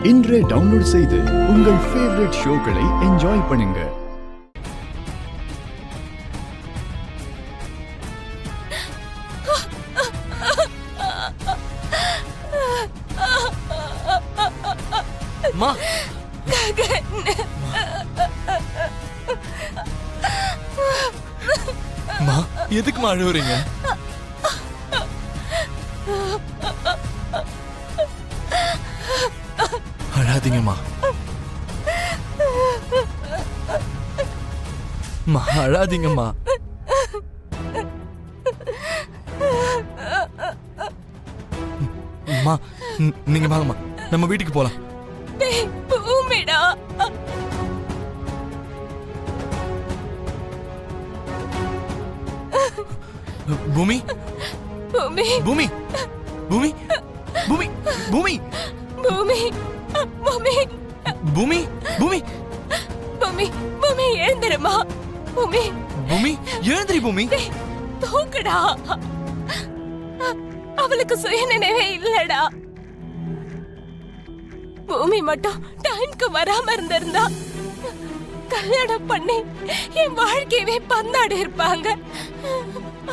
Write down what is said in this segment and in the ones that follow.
இன்றே டவுன்லோட் செய்து உங்கள் ஃபேவரட் ஷோக்களை என்ஜாய் பண்ணுங்க. மா மா எதுக்குமா அழுவுறீங்க? அழாதீங்கம்மா. மா அழாதீங்கம்மா. மா நீங்க வாங்கம்மா, நம்ம வீட்டுக்கு போலாம். பூமி பூமி பூமி பூமி பூமி பூமி பூமி பூமி பூமி பூமி பூமி பூமி எழுந்திருமா. பூமி பூமி எழுந்திரி. பூமி தூக்குடா. அவளுக்கு சுய நினைவே இல்லடா. பூமி மட்டும் டைம்க்கு வராம இருந்திருந்தா கல்யாணம் பண்ணி என் வாழ்க்கையவே பந்தாடி இருப்பாங்க.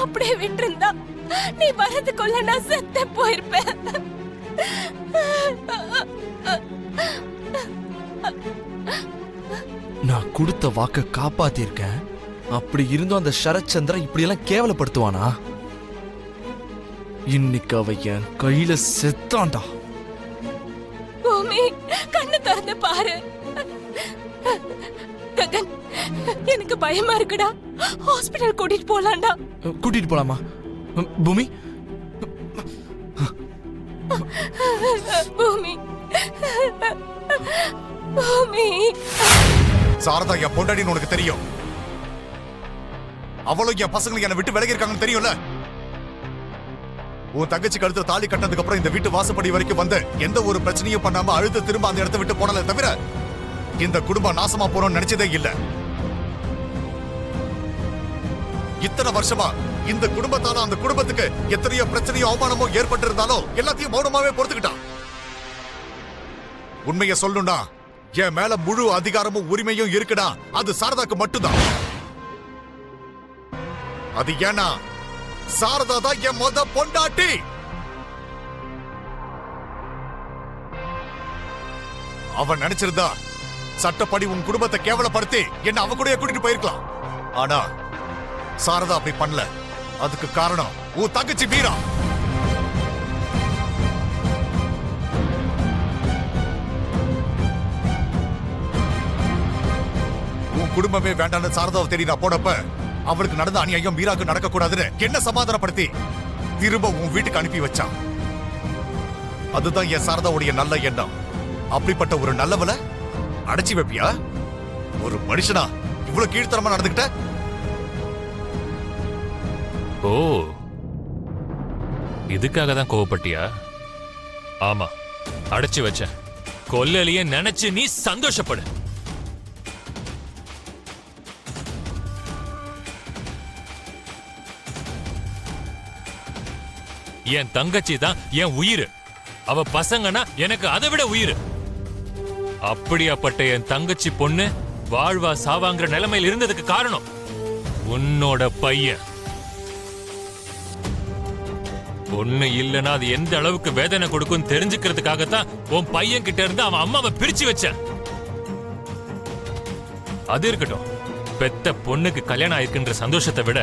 அப்படியே விட்டிருந்தா நீ வரதுக்குள்ள நான் செத்து போயிருப்பேன். நான் கொடுத்த வாக்க காப்பாத்திருக்கேன். அப்படி இருந்தும் அந்த சரத்சந்திர இப்படி எல்லாம் கேவலப்படுத்துவானா? இன்னைக்கு அவ என் கையில செத்தான்டா. பூமி கண்ணு திறந்து பாரு. ககன், எனக்கு பயமா இருக்குடா. ஹாஸ்பிடல் கூட்டிட்டு போலாம்டா. கூட்டிட்டு போலாமா? பூமி பூமி பூமி சாரதா என் பொண்டாடின்னு உனக்கு தெரியும். அவளும் என் பசங்களுக்கு என்னை விட்டு விலகி இருக்காங்கன்னு தெரியும்ல. உன் தங்கச்சி கழுத்துல தாலி கட்டதுக்கு அப்புறம் இந்த வீட்டு வாசப்படி வரைக்கும் வந்து எந்த ஒரு பிரச்சனையும் பண்ணாம அழுது திரும்ப அந்த இடத்தை விட்டு போனல தவிர இந்த குடும்பம் நாசமா போறோம்னு நினைச்சதே இல்ல. இத்தனை வருஷமா இந்த குடும்பத்தால அந்த குடும்பத்துக்கு எத்தனையோ பிரச்சனையோ அவமானமோ ஏற்பட்டு இருந்தாலும் எல்லாத்தையும் மௌனமாவே பொறுத்துக்கிட்டான். உண்மையை சொல்லணும்னா என் மேல முழு அதிகாரமும் உரிமையும் இருக்குடா, அது சாரதாக்கு மட்டும்தான். அது ஏன்னா சாரதா தான் என் மொத பொண்டாட்டி. அவன் நினைச்சிருந்தா சட்டப்படி உன் குடும்பத்தை கேவலப்படுத்தி என்ன அவ கூட கூட்டிட்டு போயிருக்கலாம். ஆனா சாரதா அப்படி பண்ணல. அதுக்கு காரணம் உன் தங்கச்சி மீரா. உன் குடும்பமே வேண்டான்னு சாரதாவை தேடி நான் போனப்ப அவளுக்கு நடந்த அநியாயம் மீராக்கு நடக்க கூடாதுன்னு என்ன சமாதானப்படுத்தி திரும்ப உன் வீட்டுக்கு அனுப்பி வச்சான். அதுதான் என் சாரதாவுடைய நல்ல எண்ணம். அப்படிப்பட்ட ஒரு நல்லவளை அடைச்சி வைப்பியா? ஒரு மனுஷனா இவ்வளவு கீழ்த்தரமா நடந்துகிட்ட? ஓ, இதுக்காக தான் கோவப்பட்டியா? ஆமா, அடைச்சு வச்ச கொல்லலிய நினைச்சு நீ சந்தோஷப்படு. என் தங்கச்சி தான் என் உயிர். அவ பசங்கன்னா எனக்கு அதை விட உயிர். அப்படியாப்பட்ட என் தங்கச்சி பொண்ணு வாழ்வா சாவாங்கிற நிலைமையில் இருந்ததுக்கு காரணம் உன்னோட பையன். பொண்ணு இல்லைன்னா அது எந்த அளவுக்கு வேதனை கொடுக்கும் தெரிஞ்சுக்கிறதுக்காகத்தான் உன் பையன் கிட்ட இருந்து அவன் அம்மாவை பிரிச்சு வச்ச. அது இருக்கட்டும், பெத்த பொண்ணுக்கு கல்யாணம் ஆயிருக்குன்ற சந்தோஷத்தை விட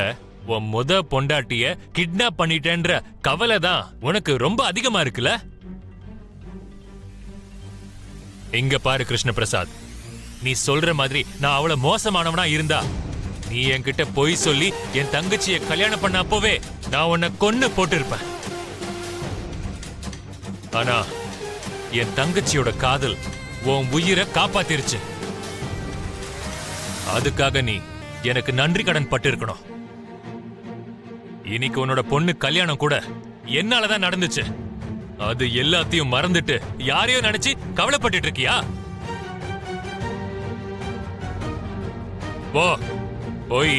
உன் முத பொண்டாட்டிய கிட்னாப் பண்ணிட்டேன்ற கவலை தான் உனக்கு ரொம்ப அதிகமா இருக்குல்ல? இங்க பாரு கிருஷ்ண பிரசாத், நீ சொல்ற மாதிரி நான் அவளை மோசமானவனா இருந்தா நீ என்கிட்ட பொய் சொல்லி என் தங்கச்சியை கல்யாணம் பண்ண அப்பவே நான் உன்னை கொன்னு போட்டிருப்பேன். ஆனா என் தங்கச்சியோட காதல் உன் உயிரை காப்பாத்திருச்சு. அதுக்காக நீ எனக்கு நன்றி கடன் பட்டு இருக்கணும். இன்னைக்கு உன்னோட பொண்ணு கல்யாணம் கூட என்னாலதான் நடந்துச்சு. அது எல்லாத்தையும் மறந்துட்டு யாரையோ நினைச்சு கவலைப்பட்டு இருக்கியா? போய்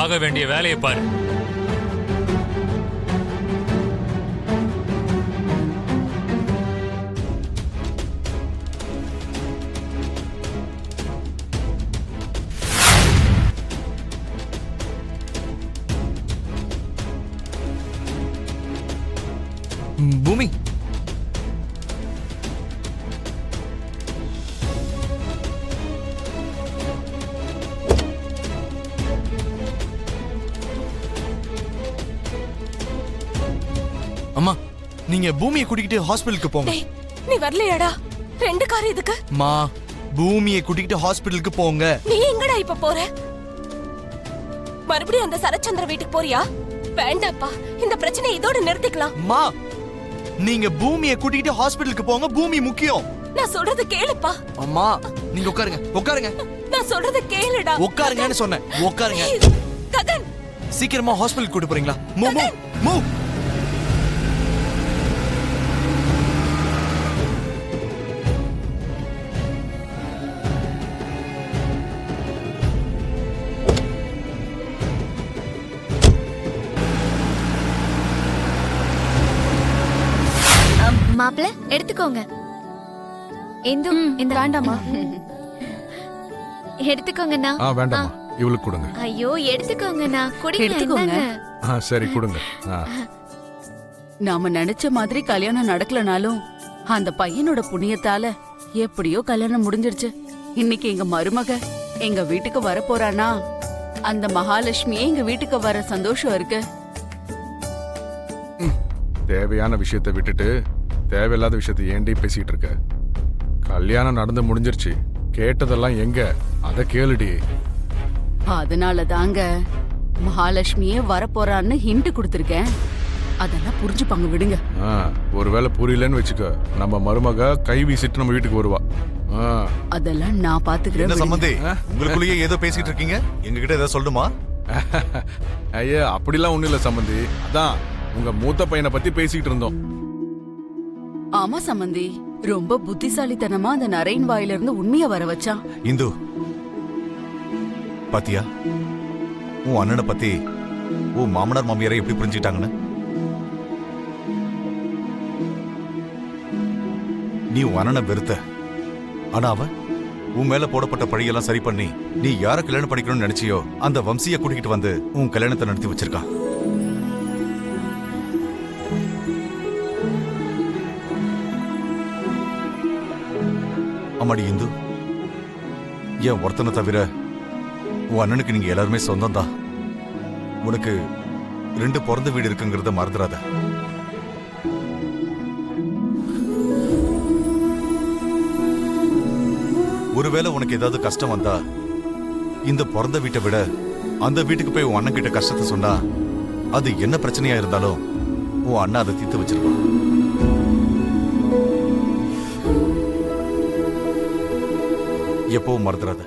ஆக வேண்டிய வேலையை பாரு. நீங்க பூமியை கூட்டிக்கிட்டு ஹாஸ்பிடலுக்கு போங்க. டேய் நீ வரலையாடா? 2 கார் இதுக்கு. மா பூமியை கூட்டிக்கிட்டு ஹாஸ்பிடலுக்கு போங்க. நீ எங்கடா இப்ப போற? மறுபடியும் அந்த சரச்சந்திர வீட்டுக்கு போறியா? வேண்டாப்பா, இந்த பிரச்சனை இதோட நிறுத்திக்கலாம். மா நீங்க பூமியை கூட்டிக்கிட்டு ஹாஸ்பிடலுக்கு போங்க. பூமி முக்கியம். நான் சொல்றத கேளுப்பா. அம்மா நீங்க உட்காருங்க, உட்காருங்க, நான் சொல்றத கேளுடா. உட்காருங்கன்னு சொன்னேன். உட்காருங்க. ககன், சீக்கிரமா ஹாஸ்பிடலுக்கு கூட்டி போறீங்களா? Move move move. மாப்பிள்ள எடுத்துக்கோங்க. இந்து இந்த வேண்டாமா? எடுத்துக்கோங்கண்ணா. வேண்டாமா, இவளுக்கு கொடுங்க. ஐயோ எடுத்துக்கோங்கண்ணா, குடிங்க. எடுத்துக்கோங்க. இந்தாங்க. சரி கொடுங்க. நாம நினைச்ச மாதிரி கல்யாணம் நடக்கலனாலும் அந்த பையனோட புண்ணியத்தால எப்படியோ கல்யாணம் முடிஞ்சிருச்சு. இன்னைக்கு எங்க மருமக எங்க வீட்டுக்கு வர போறானா, அந்த மகாலட்சுமியே எங்க வீட்டுக்கு வர சந்தோஷம் இருக்கு. தேவையான விஷயத்தை விட்டுட்டு தேவையில்லாத விஷயத்தை ஏண்டி பேசிட்டு இருக்க? கல்யாணம் நடந்து முடிஞ்சிருச்சு. கேட்டதெல்லாம் எங்க? அத கேளுடி. அதனால தாங்க மகாலட்சுமியே வர போறான்னு ஹிண்ட் கொடுத்திருக்கேன். அதெல்லாம் புரிஞ்சுப்பாங்க, விடுங்க. ஒருவேளை புரியலன்னு வச்சுக்க, நம்ம மருமக கை வீசிட்டு நம்ம வீட்டுக்கு வருவா. அதெல்லாம் நான் என்ன பாத்துக்கிறேன். சம்பந்தி, உங்களுக்குள்ளேயே ஏதோ பேசிட்டு இருக்கீங்க? எங்ககிட்ட ஏதாவது சொல்லணுமா? ஐயா அப்படிலாம் ஒண்ணும் இல்ல சம்பந்தி. அதான் உங்க மூத்த பையனை பத்தி பேசிக்கிட்டு இருந்தோம். ஆமா சம்பந்தி, ரொம்ப புத்திசாலித்தனமா அந்த நரேன் வாயில இருந்து உண்மைய வர வச்சான். இந்து பாத்தியா, உன் அண்ணனை பத்தி உன் மாமனார் மாமியாரை எப்படி புரிஞ்சுக்கிட்டாங்கன்னு? நீ உன் அண்ணனை வெறுத்த, ஆனா அவன் உன் மேல போடப்பட்ட பழியெல்லாம் சரி பண்ணி நீ யார கல்யாணம் பண்ணிக்கணும்னு நினைச்சியோ அந்த வம்சியை கூட்டிகிட்டு வந்து உன் கல்யாணத்தை நடத்தி வச்சிருக்கான். அம்மாடி இந்து, என் ஒருத்தனை தவிர உன் அண்ணனுக்கு நீங்க எல்லாருமே சொந்தம் தான். உனக்கு 2 பிறந்த வீடு இருக்குங்கிறத மறந்துடாத. ஒருவேளை உனக்கு ஏதாவது கஷ்டம் வந்தா இந்த பிறந்த வீட்டை விட அந்த வீட்டுக்கு போய் உன் அண்ணன் கிட்ட கஷ்டத்தை சொன்னா அது என்ன பிரச்சனையா இருந்தாலும் உன் அண்ணன் அதை தீர்த்து வச்சிருப்பான். எப்பவும் மறந்துடாத.